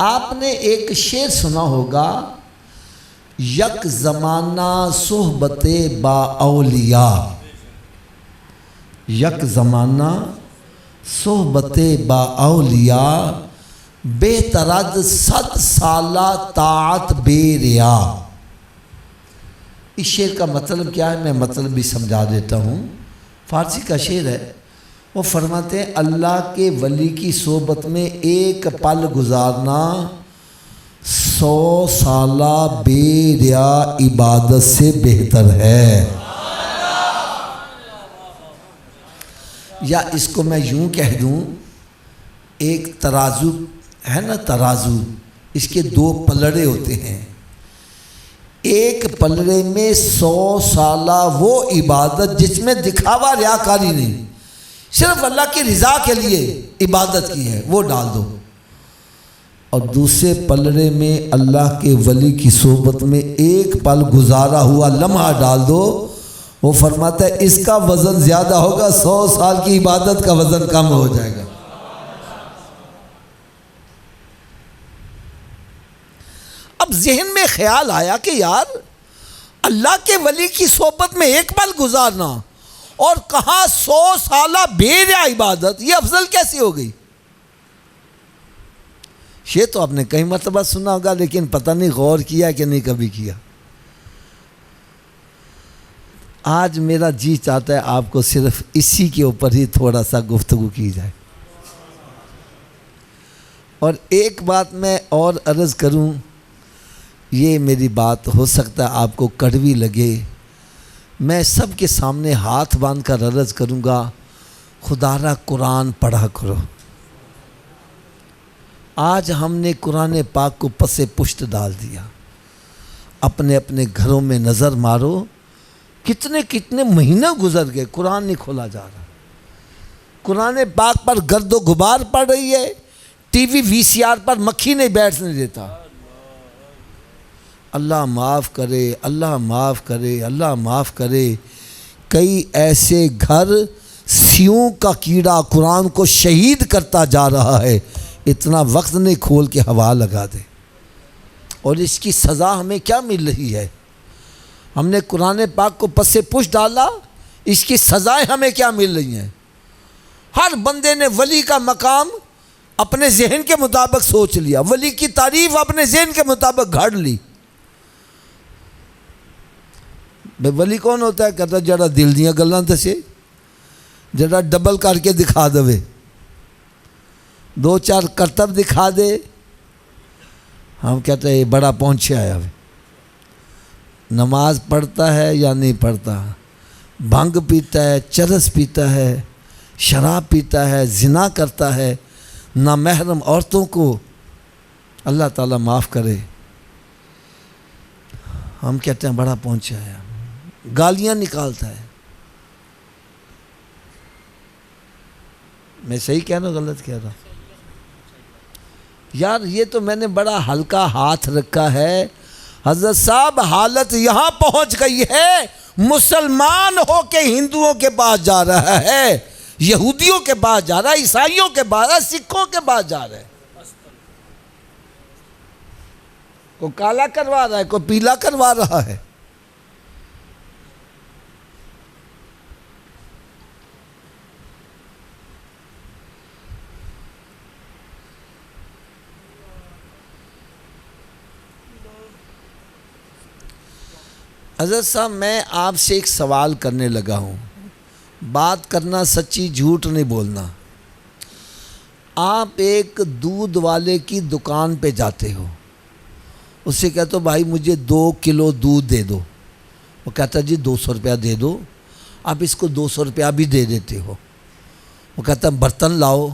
آپ نے ایک شعر سنا ہوگا، یک زمانہ صحبت با اولیاء، یک زمانہ صحبت با اولیاء، بے ترد 100 سالہ طاعت بے ریا۔ اس شعر کا مطلب کیا ہے؟ میں مطلب بھی سمجھا دیتا ہوں۔ فارسی کا شعر ہے، وہ فرماتے ہیں اللہ کے ولی کی صحبت میں ایک پل گزارنا 100 سالہ بے ریا عبادت سے بہتر ہے۔ یا اس کو میں یوں کہہ دوں، ایک ترازو ہے نا، ترازو، اس کے 2 پلڑے ہوتے ہیں، ایک پلڑے میں 100 سالہ وہ عبادت جس میں دکھاوا ریاکاری نہیں، صرف اللہ کی رضا کے لیے عبادت کی ہے، وہ ڈال دو، اور دوسرے پلڑے میں اللہ کے ولی کی صحبت میں ایک پل گزارا ہوا لمحہ ڈال دو۔ وہ فرماتا ہے اس کا وزن زیادہ ہوگا، 100 سال کی عبادت کا وزن کم ہو جائے گا۔ اب ذہن میں خیال آیا کہ یار اللہ کے ولی کی صحبت میں ایک پل گزارنا اور کہاں 100 سالہ بے ریا عبادت، یہ افضل کیسی ہو گئی؟ یہ تو آپ نے کئی مرتبہ سنا ہوگا، لیکن پتہ نہیں غور کیا کہ نہیں کبھی کیا۔ آج میرا جی چاہتا ہے آپ کو صرف اسی کے اوپر ہی تھوڑا سا گفتگو کی جائے۔ اور ایک بات میں اور عرض کروں، یہ میری بات ہو سکتا ہے آپ کو کڑوی لگے، میں سب کے سامنے ہاتھ باندھ کر عرض کروں گا، خدا را قرآن پڑھا کرو۔ آج ہم نے قرآن پاک کو پس پشت ڈال دیا۔ اپنے اپنے گھروں میں نظر مارو، کتنے مہینے گزر گئے، قرآن نہیں کھولا جا رہا۔ قرآن پاک پر گرد و غبار پڑ رہی ہے، ٹی وی VCR پر مکھی نہیں بیٹھنے دیتا۔ اللہ معاف کرے، اللہ معاف کرے، اللہ معاف کرے۔ کئی ایسے گھر سیوں کا کیڑا قرآن کو شہید کرتا جا رہا ہے، اتنا وقت نہیں کھول کے ہوا لگا دے۔ اور اس کی سزا ہمیں کیا مل رہی ہے؟ ہم نے قرآن پاک کو پس پش ڈالا، اس کی سزائیں ہمیں کیا مل رہی ہیں؟ ہر بندے نے ولی کا مقام اپنے ذہن کے مطابق سوچ لیا، ولی کی تعریف اپنے ذہن کے مطابق گھڑ لی۔ بے ولی کون ہوتا ہے؟ کہتا جڑا دل دیاں گلاں دسے، جڑا ڈبل کر کے دکھا دے، 2-4 کرتب دکھا دے، ہم کہتے ہیں یہ بڑا پہنچے آیا ہوئے۔ نماز پڑھتا ہے یا نہیں پڑھتا، بھنگ پیتا ہے، چرس پیتا ہے، شراب پیتا ہے، زنا کرتا ہے، نامحرم عورتوں کو اللہ تعالیٰ معاف کرے، ہم کہتے ہیں بڑا پہنچا ہے، گالیاں نکالتا ہے۔ میں صحیح کہہ رہا ہوں غلط کہہ رہا ہوں؟ یار یہ تو میں نے بڑا ہلکا ہاتھ رکھا ہے۔ حضرت صاحب حالت یہاں پہنچ گئی ہے، مسلمان ہو کے ہندوؤں کے پاس جا رہا ہے، یہودیوں کے پاس جا رہا ہے، عیسائیوں کے پاس، سکھوں کے پاس جا رہا ہے، کوئی کالا کروا رہا ہے، کوئی پیلا کروا رہا ہے۔ حضرت صاحب میں آپ سے ایک سوال کرنے لگا ہوں، بات کرنا سچی، جھوٹ نہیں بولنا۔ آپ ایک دودھ والے کی دکان پہ جاتے ہو، اس سے کہتے ہو بھائی مجھے 2 کلو دودھ دے دو، وہ کہتا جی 200 روپیہ دے دو، آپ اس کو 200 روپیہ بھی دے دیتے ہو۔ وہ کہتا برتن لاؤ،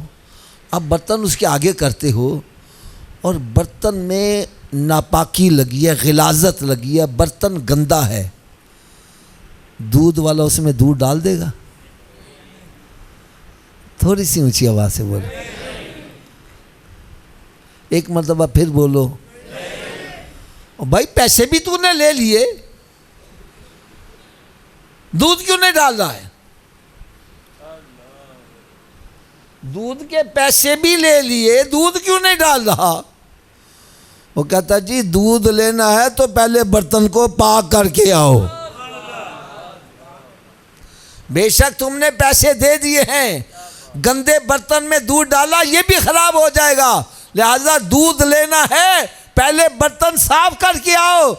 آپ برتن اس کے آگے کرتے ہو، اور برتن میں ناپاکی لگی ہے، غلاظت لگی ہے، برتن گندا ہے، دودھ والا اس میں دودھ ڈال دے گا؟ تھوڑی سی اونچی آواز سے بولو، ایک مرتبہ پھر بولو۔ بھائی پیسے بھی تو نے لے لیے، دودھ کیوں نہیں ڈال رہا ہے؟ دودھ کے پیسے بھی لے لیے، دودھ کیوں نہیں ڈال رہا؟ وہ کہتا جی دودھ لینا ہے تو پہلے برتن کو پاک کر کے آؤ، بے شک تم نے پیسے دے دیے ہیں، گندے برتن میں دودھ ڈالا یہ بھی خراب ہو جائے گا، لہذا دودھ لینا ہے پہلے برتن صاف کر کے آؤ،